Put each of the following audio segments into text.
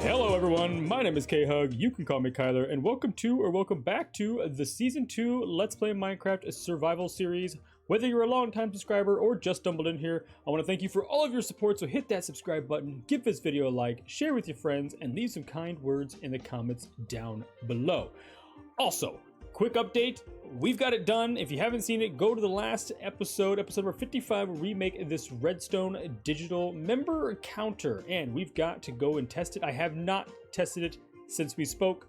Hello everyone, my name is K-Hug, you can call me Kyler, and welcome to or welcome back to the Season 2 Let's Play Minecraft Survival Series. Whether you're a long-time subscriber or just stumbled in here, I want to thank you for all of your support, so hit that subscribe button, give this video a like, share with your friends, and leave some kind words in the comments down below. Also, quick update, we've got it done. If you haven't seen it, go to the last episode number 55, where we make this redstone digital member counter, and we've got to go and test it. I have not tested it since we spoke.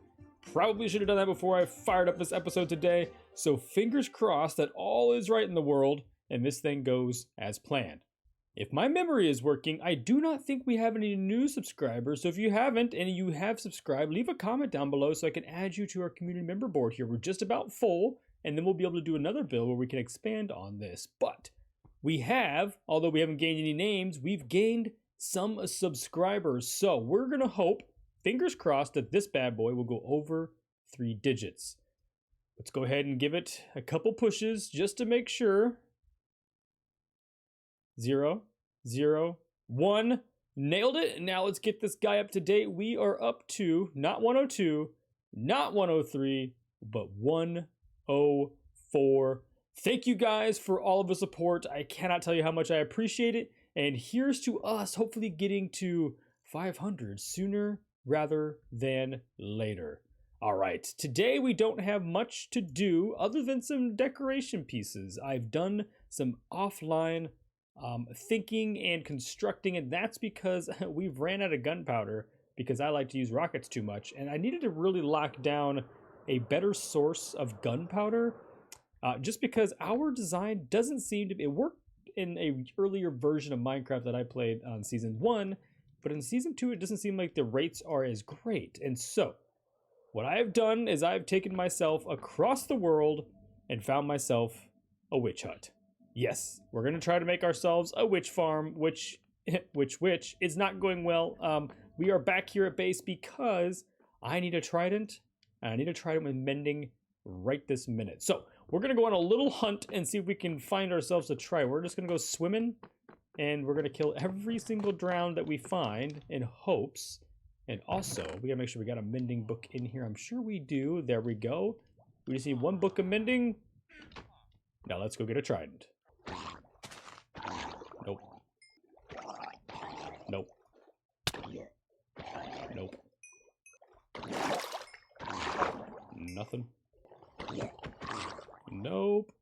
Probably should have done that before I fired up this episode today, so fingers crossed that all is right in the world and this thing goes as planned. If my memory is working, I do not think we have any new subscribers, so if you haven't and you have subscribed, leave a comment down below so I can add you to our community member board here. We're just about full, and then we'll be able to do another build where we can expand on this. But we have, although we haven't gained any names, we've gained some subscribers. So we're going to hope, fingers crossed, that this bad boy will go over 3 digits. Let's go ahead and give it a couple pushes just to make sure. 0, 0, 1. Nailed it. Now let's get this guy up to date. We are up to not 102, not 103, but 104. Thank you guys for all of the support. I cannot tell you how much I appreciate it. And here's to us hopefully getting to 500 sooner rather than later. All right, today we don't have much to do other than some decoration pieces. I've done some offline thinking and constructing, and that's because we've ran out of gunpowder because I like to use rockets too much, and I needed to really lock down a better source of gunpowder just because our design doesn't seem to be, it worked in a earlier version of Minecraft that I played on Season 1, but in Season 2 it doesn't seem like the rates are as great. And so what I have done is I've taken myself across the world and found myself a witch hut. Yes, we're going to try to make ourselves a witch farm, which is not going well. We are back here at base because I need a trident, and I need a trident with mending right this minute. So we're going to go on a little hunt and see if we can find ourselves a trident. We're just going to go swimming, and we're going to kill every single drown that we find in hopes. And also, we got to make sure we got a mending book in here. I'm sure we do. There we go. We just need 1 book of mending. Now let's go get a trident. Nope. Nope. Nope. Nothing. Nope.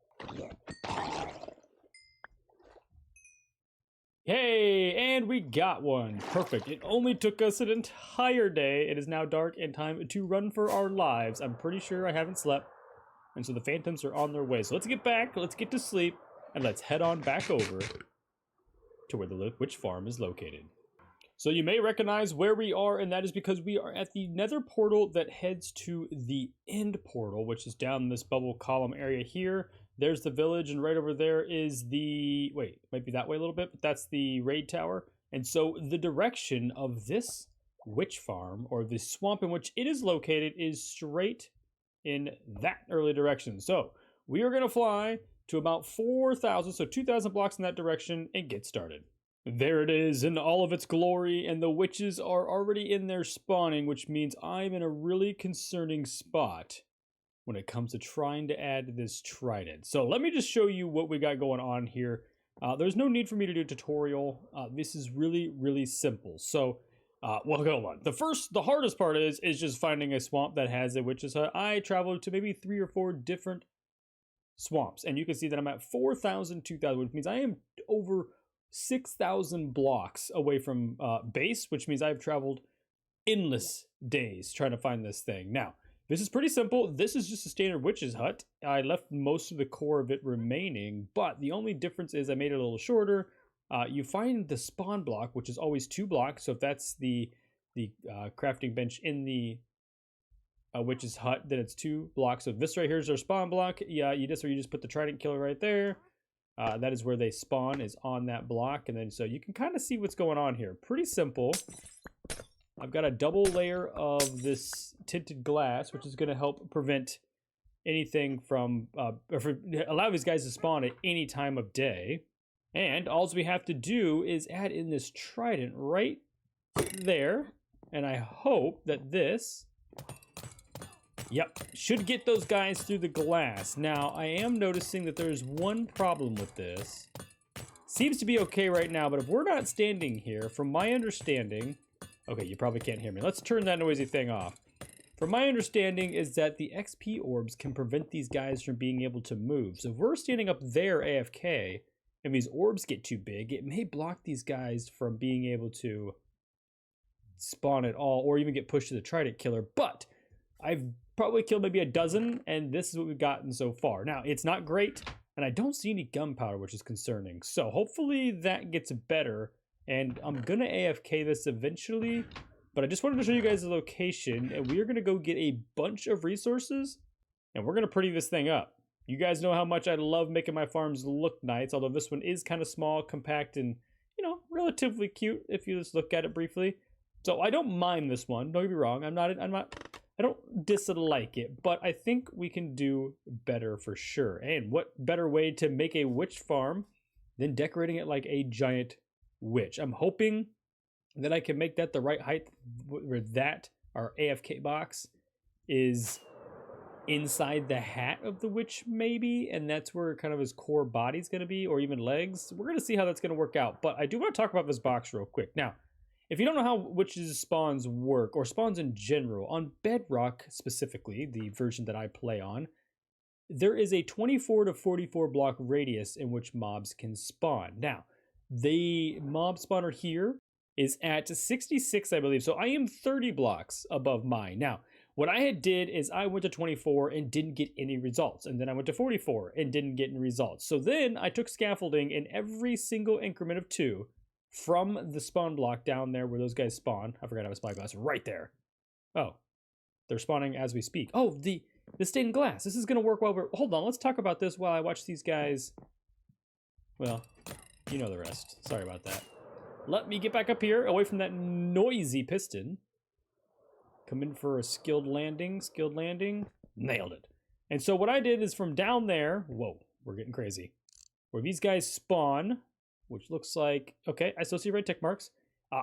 Hey, and we got one. Perfect. It only took us an entire day. It is now dark and time to run for our lives. I'm pretty sure I haven't slept, and so the phantoms are on their way. So let's get back, let's get to sleep, and let's head on back over to where the witch farm is located. So you may recognize where we are, and that is because we are at the nether portal that heads to the end portal, which is down this bubble column area here. There's the village, and right over there is the, wait, might be that way a little bit, but that's the raid tower. And so the direction of this witch farm, or the swamp in which it is located, is straight in that early direction. So we are going to fly to about 4,000, so 2,000 blocks in that direction, and get started. There it is in all of its glory, and the witches are already in there spawning, which means I'm in a really concerning spot when it comes to trying to add this trident. So let me just show you what we got going on here. There's no need for me to do a tutorial. This is really, really simple. So, well, hold on. The hardest part is just finding a swamp that has a witch's hut. I traveled to maybe 3 or 4 different swamps, and you can see that I'm at 4,000, 2,000, which means I am over 6,000 blocks away from base, which means I've traveled endless days trying to find this thing. Now, this is pretty simple. This is just a standard witch's hut. I left most of the core of it remaining, but the only difference is I made it a little shorter. You find the spawn block, which is always 2 blocks. So if that's the crafting bench in the witch's hut, then it's 2 blocks. So this right here is our spawn block. Yeah, you just put the trident killer right there. That is where they spawn, is on that block. And then so you can kind of see what's going on here. Pretty simple. I've got a double layer of this tinted glass, which is going to help prevent anything from, allow these guys to spawn at any time of day. And all we have to do is add in this trident right there. And I hope that this, yep, should get those guys through the glass. Now, I am noticing that there's one problem with this. Seems to be okay right now, but if we're not standing here, from my understanding, okay, you probably can't hear me. Let's turn that noisy thing off. From my understanding is that the XP orbs can prevent these guys from being able to move. So if we're standing up there AFK, and these orbs get too big, it may block these guys from being able to spawn at all, or even get pushed to the Trident Killer. But I've probably killed maybe a dozen, and this is what we've gotten so far. Now, it's not great, and I don't see any gunpowder, which is concerning. So hopefully that gets better, and I'm gonna AFK this eventually, but I just wanted to show you guys the location, and we are gonna go get a bunch of resources, and we're gonna pretty this thing up. You guys know how much I love making my farms look nice, although this one is kind of small, compact, and, you know, relatively cute if you just look at it briefly. So I don't mind this one, don't get me wrong, I don't dislike it, but I think we can do better for sure. And what better way to make a witch farm than decorating it like a giant witch? I'm hoping that I can make that the right height where that, our AFK box, is inside the hat of the witch maybe, and that's where kind of his core body's going to be, or even legs. We're going to see how that's going to work out, but I do want to talk about this box real quick. Now, if you don't know how witches spawns work, or spawns in general, on Bedrock specifically, the version that I play on, there is a 24 to 44 block radius in which mobs can spawn. Now, the mob spawner here is at 66, I believe, so I am 30 blocks above mine. Now, what I had did is I went to 24 and didn't get any results, and then I went to 44 and didn't get any results. So then I took scaffolding in every single increment of 2 from the spawn block down there where those guys spawn. I forgot I have a spyglass right there. Oh, they're spawning as we speak. Oh, the stained glass. This is going to work while we're... Hold on, let's talk about this while I watch these guys. Well, you know the rest. Sorry about that. Let me get back up here, away from that noisy piston. Come in for a skilled landing. Skilled landing. Nailed it. And so what I did is from down there... Whoa, we're getting crazy. Where these guys spawn... which looks like, okay, I still see red tick marks.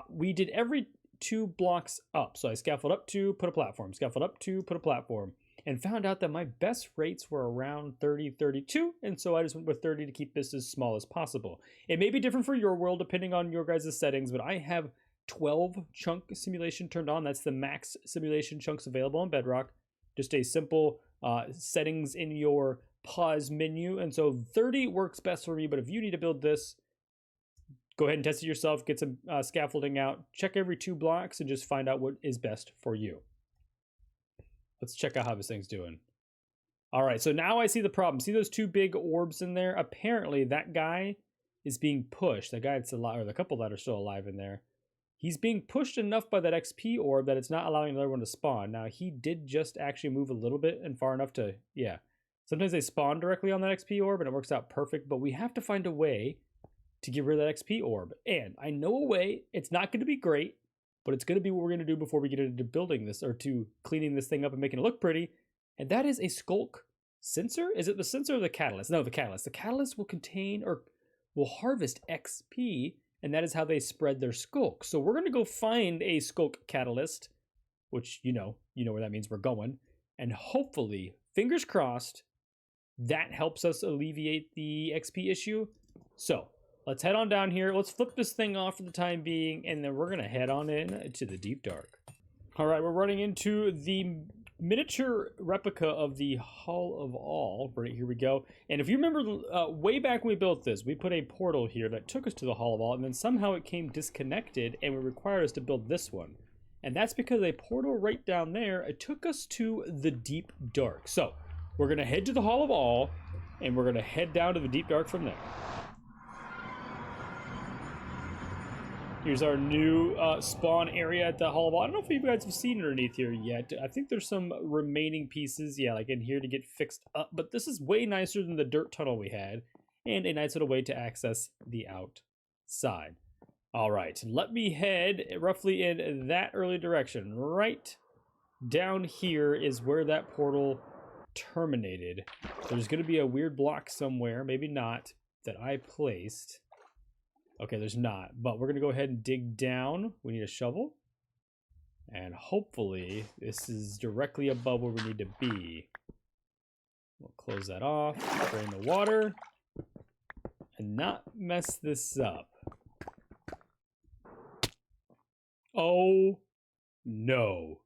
We did every 2 blocks up. So I scaffold up 2, put a platform, scaffold up 2, put a platform, and found out that my best rates were around 30, 32. And so I just went with 30 to keep this as small as possible. It may be different for your world depending on your guys' settings, but I have 12 chunk simulation turned on. That's the max simulation chunks available on Bedrock. Just a simple settings in your pause menu. And so 30 works best for me, but if you need to build this, go ahead and test it yourself, get some scaffolding out, check every 2 blocks, and just find out what is best for you. Let's check out how this thing's doing. All right, so now I see the problem. See those 2 big orbs in there? Apparently that guy is being pushed. The guy that's alive, or the couple that are still alive in there, he's being pushed enough by that XP orb that it's not allowing another one to spawn. Now, he did just actually move a little bit and far enough to, yeah. Sometimes they spawn directly on that XP orb, and it works out perfect, but we have to find a way to get rid of that XP orb. And I know a way. It's not going to be great, but it's going to be what we're going to do before we get into building this, or to cleaning this thing up and making it look pretty. And that is a skulk sensor. Is it the sensor or the catalyst? No, the catalyst. The catalyst will contain, or will harvest XP, and that is how they spread their skulk. So we're going to go find a skulk catalyst, which you know where that means we're going. And hopefully, fingers crossed, that helps us alleviate the XP issue. So let's head on down here. Let's flip this thing off for the time being, and then we're going to head on in to the deep dark. All right, we're running into the miniature replica of the Hall of All. Right, here we go. And if you remember, way back when we built this, we put a portal here that took us to the Hall of All, and then somehow it came disconnected, and it required us to build this one. And that's because a portal right down there, it took us to the deep dark. So we're going to head to the Hall of All, and we're going to head down to the deep dark from there. Here's our new spawn area at the Hall of All. I don't know if you guys have seen underneath here yet. I think there's some remaining pieces, yeah, like in here to get fixed up. But this is way nicer than the dirt tunnel we had, and a nice little way to access the outside. All right, let me head roughly in that early direction. Right down here is where that portal terminated. There's going to be a weird block somewhere, maybe not, that I placed. Okay, there's not, but we're going to go ahead and dig down. We need a shovel. And hopefully this is directly above where we need to be. We'll close that off, drain the water, and not mess this up. Oh no.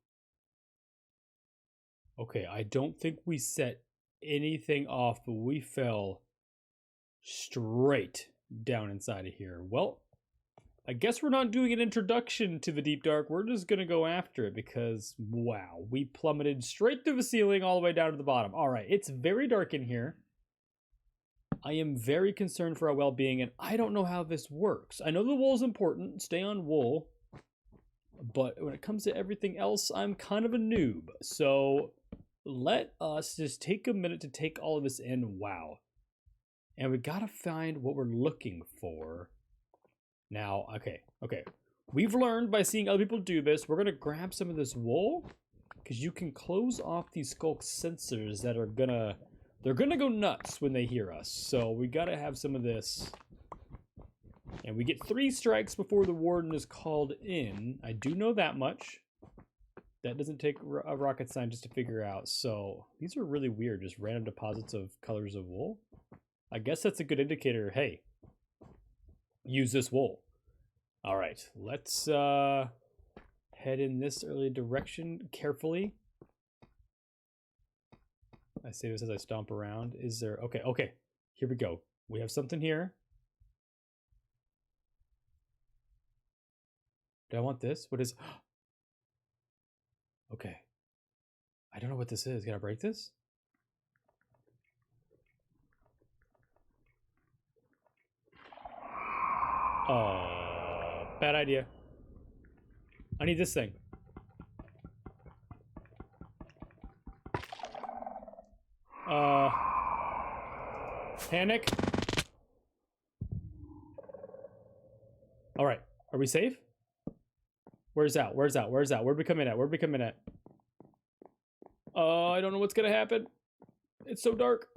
Okay, I don't think we set anything off, but we fell straight down inside of here. Well, I guess we're not doing an introduction to the Deep Dark. We're just going to go after it because, wow, we plummeted straight through the ceiling all the way down to the bottom. All right, it's very dark in here. I am very concerned for our well-being, and I don't know how this works. I know the wool is important. Stay on wool. But when it comes to everything else, I'm kind of a noob. So let us just take a minute to take all of this in. Wow. And we got to find what we're looking for. Now, okay. We've learned by seeing other people do this, we're going to grab some of this wool because you can close off these skulk sensors that are they're going to go nuts when they hear us. So we got to have some of this. And we get 3 strikes before the warden is called in. I do know that much. That doesn't take a rocket scientist to figure out. So these are really weird, just random deposits of colors of wool. I guess that's a good indicator. Hey, use this wool. All right, let's head in this early direction carefully. I say this as I stomp around. Is there, okay, here we go. We have something here. Do I want this? What is, okay. I don't know what this is. Can I break this? Oh, bad idea. I need this thing. Panic. All right, are we safe? Where's out? Where's out? Where's out? Where'd we come in at? Where'd we come in at? I don't know what's gonna happen. It's so dark.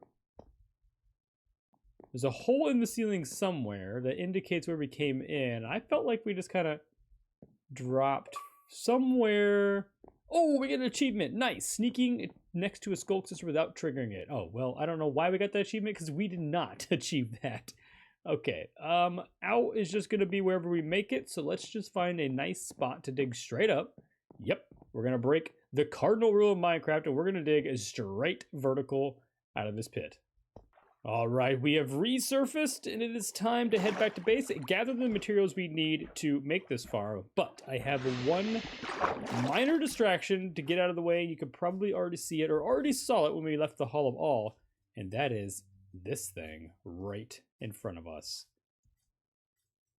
There's a hole in the ceiling somewhere that indicates where we came in. I felt like we just kind of dropped somewhere. Oh, we get an achievement. Nice. Sneaking next to a skulk sister without triggering it. Oh, well, I don't know why we got that achievement because we did not achieve that. Okay, out is just going to be wherever we make it, so let's just find a nice spot to dig straight up. Yep, we're going to break the cardinal rule of Minecraft, and we're going to dig straight vertical out of this pit. All right, we have resurfaced, and it is time to head back to base, gather the materials we need to make this farm, but I have one minor distraction to get out of the way. You could probably already see it, or already saw it when we left the Hall of All, and that is this thing right in front of us.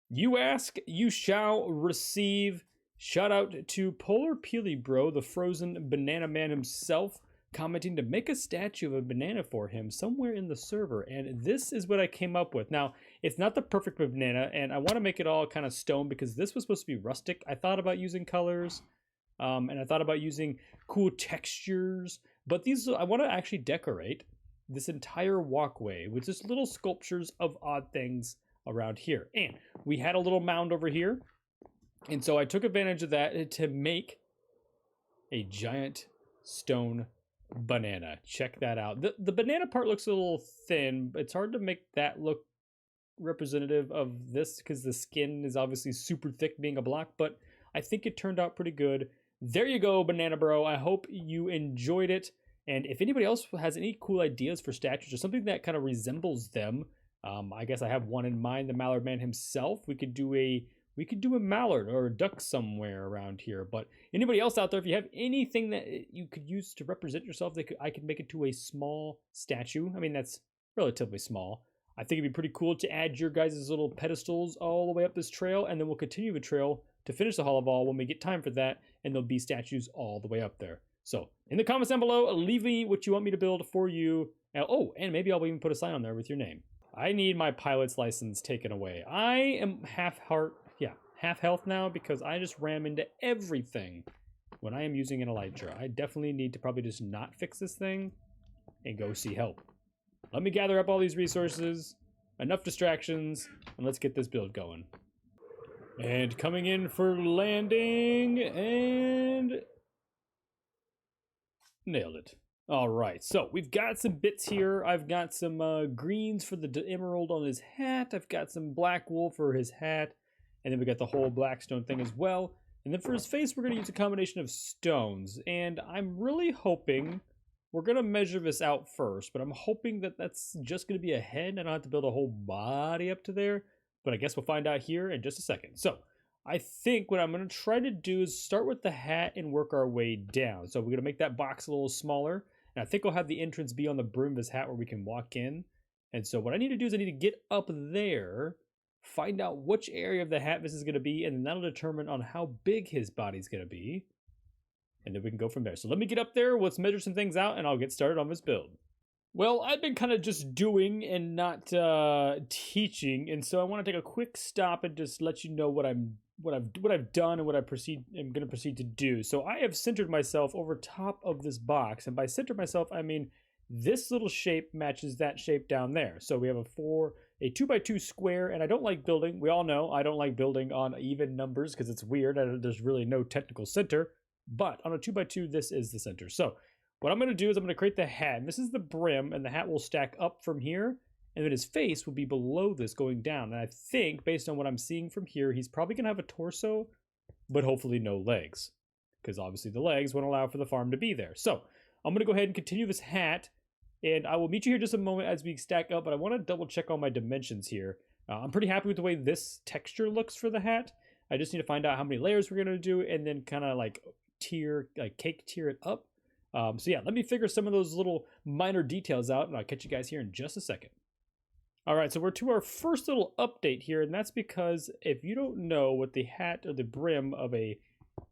You ask, you shall receive. Shout out to Polar Peely Bro, the frozen banana man himself, commenting to make a statue of a banana for him somewhere in the server, and this is what I came up with. Now, it's not the perfect banana, and I want to make it all kind of stone because this was supposed to be rustic. I thought about using colors, and I thought about using cool textures, but these I want to actually decorate this entire walkway with just little sculptures of odd things around here. And we had a little mound over here, and so I took advantage of that to make a giant stone banana. Check that out. The banana part looks a little thin, but it's hard to make that look representative of this because the skin is obviously super thick being a block, but I think it turned out pretty good. There you go, Banana Bro. I hope you enjoyed it. And if anybody else has any cool ideas for statues or something that kind of resembles them, I guess I have one in mind, the Mallard Man himself. We could do a mallard or a duck somewhere around here. But anybody else out there, if you have anything that you could use to represent yourself, I could make it to a small statue. I mean, that's relatively small. I think it'd be pretty cool to add your guys' little pedestals all the way up this trail, and then we'll continue the trail to finish the Hall of All when we get time for that, and there'll be statues all the way up there. So in the comments down below, leave me what you want me to build for you. Oh, and maybe I'll even put a sign on there with your name. I need my pilot's license taken away. I am half health now because I just ram into everything when I am using an elytra. I definitely need to probably just not fix this thing and go see help. Let me gather up all these resources, enough distractions, and let's get this build going. And coming in for landing, and nailed it. All right, so we've got some bits here. I've got some greens for the emerald on his hat. I've got some black wool for his hat. And then we got the whole blackstone thing as well. And then for his face, we're going to use a combination of stones. And I'm really hoping, we're going to measure this out first, but I'm hoping that that's just going to be a head. I don't have to build a whole body up to there. But I guess we'll find out here in just a second. So I think what I'm going to try to do is start with the hat and work our way down. So we're going to make that box a little smaller. And I think I'll have the entrance be on the brim of his hat where we can walk in. And so what I need to do is I need to get up there, find out which area of the hat this is going to be, and then that'll determine on how big his body's going to be. And then we can go from there. So let me get up there, let's measure some things out, and I'll get started on this build. Well, I've been kind of just doing and not teaching, and so I want to take a quick stop and just let you know what I've done and what I'm going to proceed to do. So I have centered myself over top of this box, and by center myself, I mean this little shape matches that shape down there. So we have a 2x2 square, and I don't like building. We all know I don't like building on even numbers because it's weird. There's really no technical center, but on a 2x2, this is the center. So what I'm going to do is I'm going to create the hat, and this is the brim, and the hat will stack up from here, and then his face will be below this going down. And I think, based on what I'm seeing from here, he's probably going to have a torso, but hopefully no legs, because obviously the legs won't allow for the farm to be there. So I'm going to go ahead and continue this hat, and I will meet you here just a moment as we stack up, but I want to double check all my dimensions here. I'm pretty happy with the way this texture looks for the hat. I just need to find out how many layers we're going to do, and then kind of like cake tier it up. So yeah, let me figure some of those little minor details out, and I'll catch you guys here in just a second. All right, so we're to our first little update here, and that's because if you don't know what the hat or the brim of a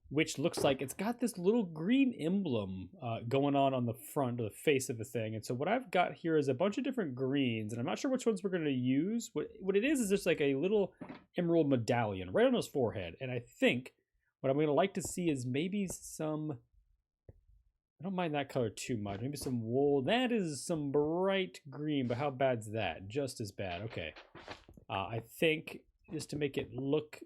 witch looks like, it's got this little green emblem going on the front of the face of the thing. And so what I've got here is a bunch of different greens, and I'm not sure which ones we're going to use. What it is just like a little emerald medallion right on his forehead. And I think what I'm going to like to see is maybe some... I don't mind that color too much. Maybe some wool. That is some bright green, but how bad's that? Just as bad. Okay. I think just to make it look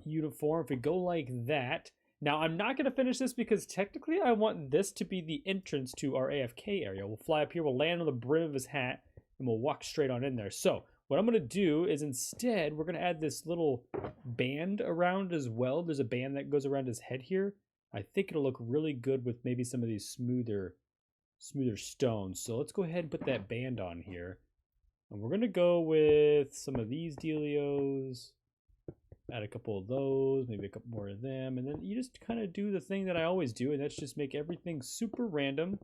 uniform, if we go like that. Now, I'm not going to finish this because technically I want this to be the entrance to our AFK area. We'll fly up here, we'll land on the brim of his hat, and we'll walk straight on in there. So what I'm going to do is instead, we're going to add this little band around as well. There's a band that goes around his head here. I think it'll look really good with maybe some of these smoother stones. So let's go ahead and put that band on here. And we're going to go with some of these dealios. Add a couple of those, maybe a couple more of them. And then you just kind of do the thing that I always do, and that's just make everything super random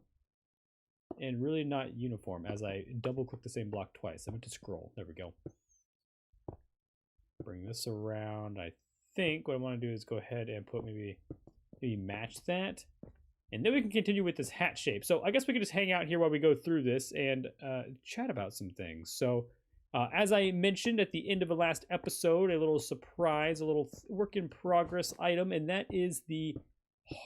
and really not uniform as I double click the same block twice. I meant to scroll. There we go. Bring this around. I think what I want to do is go ahead and put maybe match that, and then we can continue with this hat shape. So I guess we can just hang out here while we go through this and chat about some things. So as I mentioned at the end of the last episode, a little surprise, a little work in progress item, and that is the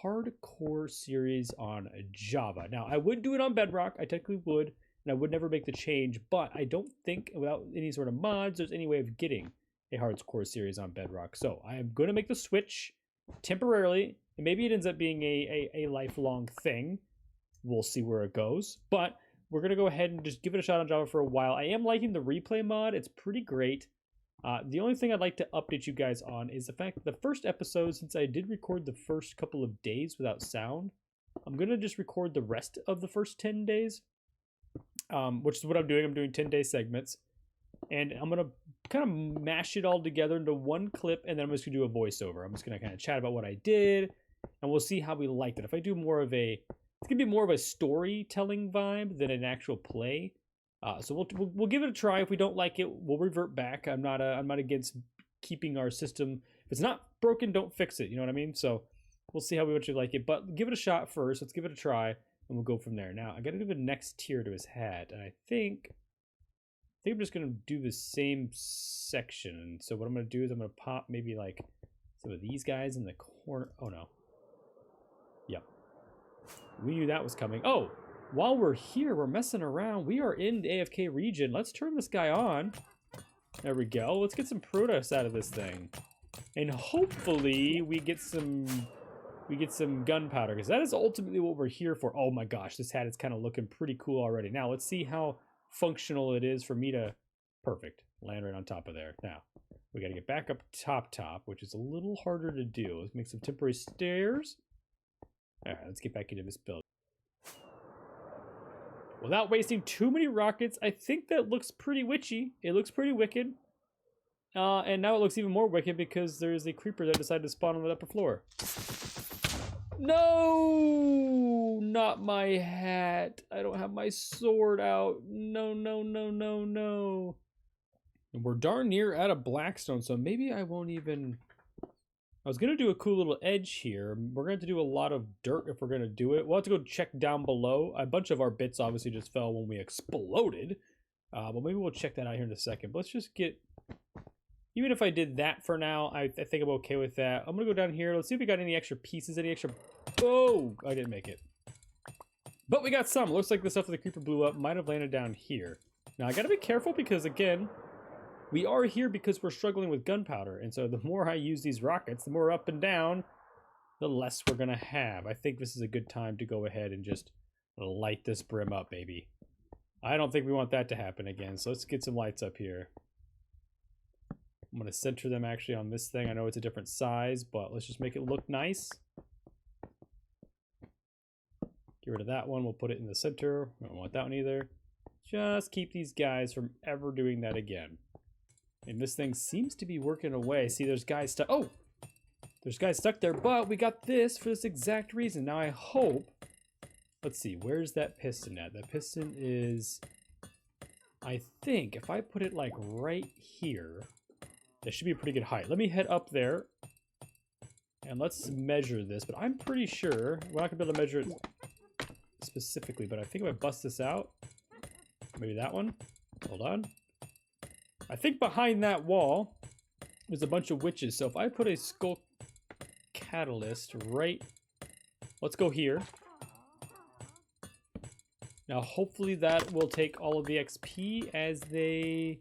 hardcore series on Java. Now I would do it on Bedrock, I technically would, and I would never make the change, but I don't think without any sort of mods there's any way of getting a hardcore series on Bedrock. So I am going to make the switch temporarily, and maybe it ends up being a lifelong thing. We'll see where it goes, but we're going to go ahead and just give it a shot on Java for a while. I am liking the replay mod. It's pretty great. The only thing I'd like to update you guys on is the fact that the first episode, since I did record the first couple of days without sound, I'm going to just record the rest of the first 10 days, which is what I'm doing. I'm doing 10-day segments, and I'm going to kind of mash it all together into one clip, and then I'm just going to do a voiceover. I'm just going to kind of chat about what I did, and we'll see how we liked it. If I do more of it's going to be more of a storytelling vibe than an actual play. So we'll give it a try. If we don't like it, we'll revert back. I'm not against keeping our system. If it's not broken, don't fix it. You know what I mean? So we'll see how we actually like it. But give it a shot first. Let's give it a try, and we'll go from there. Now I got to do the next tier to his hat, and I think I'm just gonna do the same section. So what I'm gonna do is I'm gonna pop maybe like some of these guys in the corner. Oh no. Yep. We knew that was coming. Oh, while we're here, we're messing around. We are in the AFK region. Let's turn this guy on. There we go. Let's get some produce out of this thing. And hopefully we get some gunpowder, because that is ultimately what we're here for. Oh my gosh, this hat is kind of looking pretty cool already. Now let's see how functional it is for me to... Perfect. Land right on top of there. Now, we got to get back up top, which is a little harder to do. Let's make some temporary stairs. All right, let's get back into this build. Without wasting too many rockets, I think that looks pretty witchy. It looks pretty wicked. And now it looks even more wicked because there's a creeper that decided to spawn on the upper floor. No! Not my hat. I don't have my sword out. No, no, no, no, no. And we're darn near out of blackstone, so maybe I won't even... I was going to do a cool little edge here. We're going to have to do a lot of dirt if we're going to do it. We'll have to go check down below. A bunch of our bits obviously just fell when we exploded. But maybe we'll check that out here in a second. But let's just get... Even if I did that for now, I think I'm okay with that. I'm going to go down here. Let's see if we got any extra pieces, any extra... Oh! I didn't make it. But we got some. Looks like the stuff that the creeper blew up might have landed down here. Now, I got to be careful because, again... We are here because we're struggling with gunpowder, and so the more I use these rockets, the more up and down, the less we're gonna have. I think this is a good time to go ahead and just light this brim up, baby. I don't think we want that to happen again, so let's get some lights up here. I'm gonna center them actually on this thing. I know it's a different size, but let's just make it look nice. Get rid of that one, we'll put it in the center. We don't want that one either. Just keep these guys from ever doing that again. And this thing seems to be working away. See, there's guys stuck. Oh! There's guys stuck there, but we got this for this exact reason. Now I hope... Let's see, where's that piston at? That piston is... I think if I put it like right here, that should be a pretty good height. Let me head up there. And let's measure this. But I'm pretty sure... We're not going to be able to measure it specifically, but I think if I bust this out... Maybe that one? Hold on. I think behind that wall there's a bunch of witches. So if I put a skull catalyst right... Let's go here. Now hopefully that will take all of the XP as they...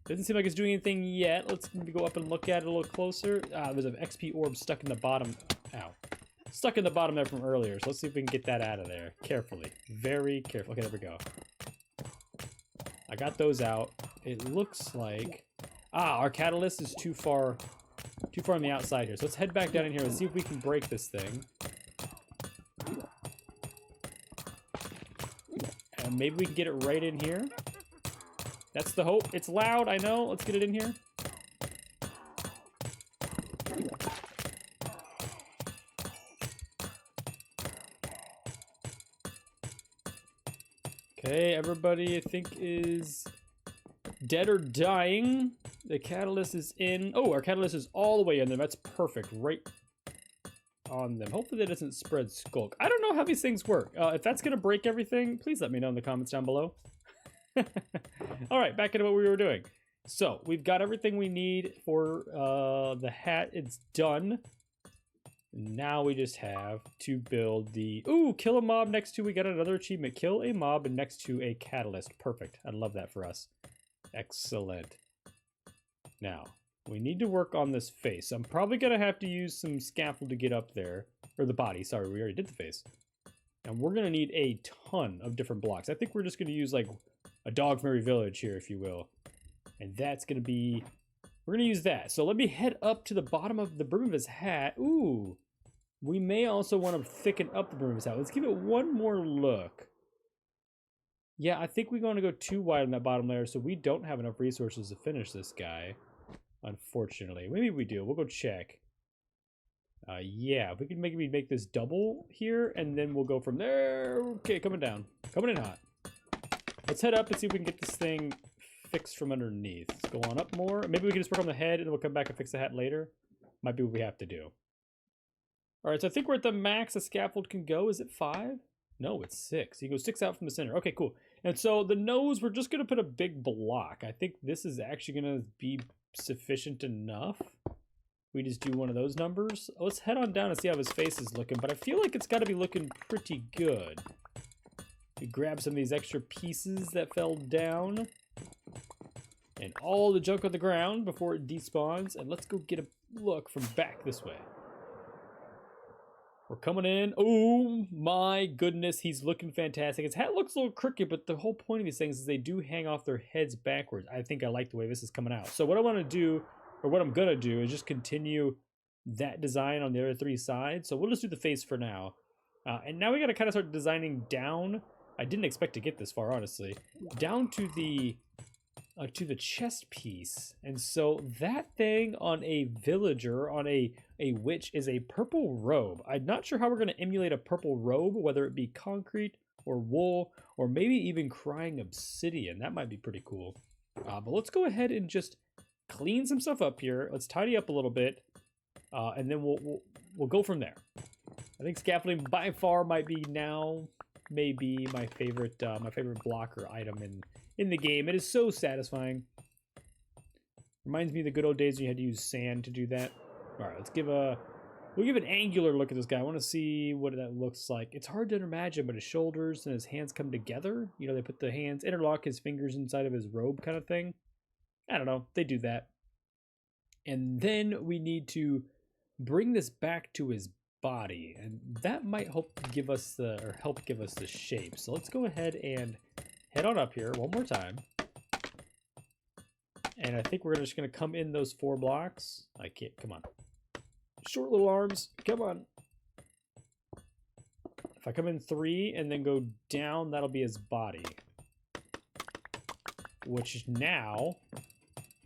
Doesn't seem like it's doing anything yet. Let's maybe go up and look at it a little closer. There's an XP orb stuck in the bottom. Ow. Stuck in the bottom there from earlier. So let's see if we can get that out of there. Carefully. Very careful. Okay, there we go. I got those out. It looks like... our catalyst is too far on the outside here. So let's head back down in here and see if we can break this thing. And maybe we can get it right in here. That's the hope. It's loud, I know. Let's get it in here. Okay, everybody I think is dead or dying. The catalyst is in. Oh, our catalyst is all the way in there. That's perfect. Right on them. Hopefully that doesn't spread skulk. I don't know how these things work. If that's going to break everything, please let me know in the comments down below. All right, back into what we were doing. So we've got everything we need for the hat. It's done. Now we just have to build the... Ooh, kill a mob next to... We got another achievement. Kill a mob next to a catalyst. Perfect. I love that for us. Excellent. Now, we need to work on this face. I'm probably going to have to use some scaffold to get up there. Or the body. Sorry, we already did the face. And we're going to need a ton of different blocks. I think we're just going to use like a dog from every village here, if you will. And that's going to be... We're going to use that. So let me head up to the bottom of the brim of his hat. Ooh. We may also want to thicken up the brim of his hat. Let's give it one more look. Yeah, I think we're going to go too wide on that bottom layer, so we don't have enough resources to finish this guy. Unfortunately. Maybe we do. We'll go check. Yeah, if we can maybe make this double here, and then we'll go from there. Okay, coming down. Coming in hot. Let's head up and see if we can get this thing fixed from underneath. Let's go on up more. Maybe we can just work on the head, and then we'll come back and fix the hat later. Might be what we have to do. Alright, so I think we're at the max a scaffold can go. Is it 5? No, it's 6. You go 6 out from the center. Okay, cool. And so the nose, we're just going to put a big block. I think this is actually going to be sufficient enough. We just do one of those numbers. Let's head on down and see how his face is looking. But I feel like it's got to be looking pretty good. We grab some of these extra pieces that fell down. And all the junk on the ground before it despawns. And let's go get a look from back this way. We're coming in. Oh my goodness, he's looking fantastic. His hat looks a little crooked, but the whole point of these things is they do hang off their heads backwards. I think I like the way this is coming out. So what I want to do, or what I'm going to do, is just continue that design on the other three sides. So we'll just do the face for now. And now we got to kind of start designing down. I didn't expect to get this far, honestly. Down to the chest piece. And so that thing on a villager, on a witch, is a purple robe. I'm not sure how we're going to emulate a purple robe, whether it be concrete or wool, or maybe even crying obsidian. That might be pretty cool. But let's go ahead and just clean some stuff up here. Let's tidy up a little bit, and then we'll go from there. I think scaffolding by far might be now maybe my favorite blocker item in the game. It is so satisfying. Reminds me of the good old days when you had to use sand to do that. All right, we'll give an angular look at this guy. I want to see what that looks like. It's hard to imagine, but his shoulders and his hands come together. You know, they put the hands, interlock his fingers inside of his robe kind of thing. I don't know. They do that. And then we need to bring this back to his body, and that might help give us the shape. So let's go ahead and head on up here one more time. And I think we're just going to come in those 4 blocks. I can't, come on. Short little arms, come on. If I come in 3 and then go down, that'll be his body. Which now,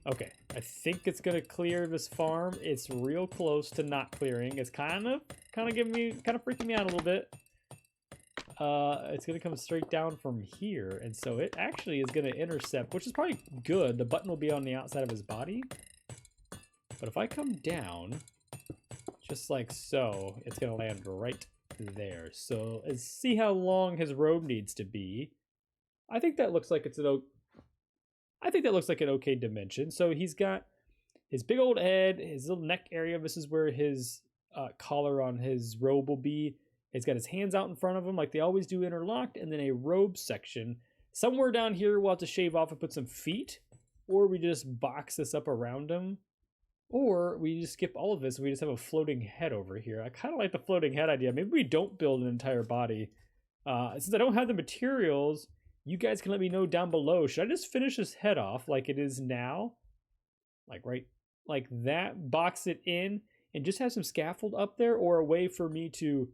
okay, I think it's going to clear this farm. It's real close to not clearing. It's kind of freaking me out a little bit. It's going to come straight down from here, and so it actually is going to intercept, which is probably good. The button will be on the outside of his body, but if I come down just like so, it's going to land right there. So let's see how long his robe needs to be. I think that looks like an okay dimension. So he's got his big old head, his little neck area. This is where his collar on his robe will be. He's got his hands out in front of him like they always do, interlocked, and then a robe section. Somewhere down here we'll have to shave off and put some feet, or we just box this up around him, or we just skip all of this and we just have a floating head over here. I kind of like the floating head idea. Maybe we don't build an entire body. Since I don't have the materials, you guys can let me know down below. Should I just finish his head off like it is now? Like right like that, box it in, and just have some scaffold up there, or a way for me to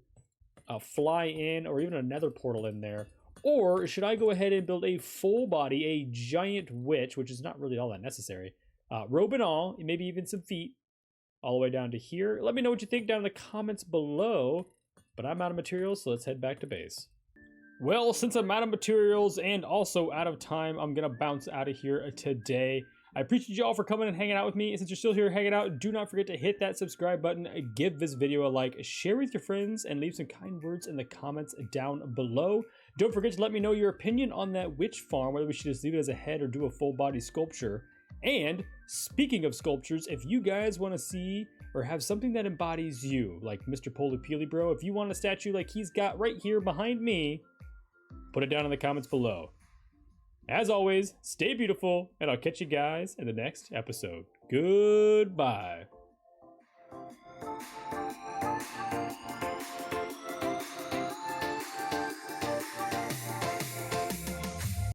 fly in, or even another portal in there? Or should I go ahead and build a full body, a giant witch, which is not really all that necessary, robe and all, maybe even some feet, all the way down to here? Let me know what you think down in the comments below. But I'm out of materials, so let's head back to base. Well, since I'm out of materials and also out of time, I'm gonna bounce out of here today. I appreciate you all for coming and hanging out with me. And since you're still here hanging out, do not forget to hit that subscribe button, give this video a like, share with your friends, and leave some kind words in the comments down below. Don't forget to let me know your opinion on that witch farm, whether we should just leave it as a head or do a full body sculpture. And speaking of sculptures, if you guys want to see or have something that embodies you, like Mr. Poly Peely Bro, if you want a statue like he's got right here behind me, put it down in the comments below. As always, stay beautiful, and I'll catch you guys in the next episode. Goodbye.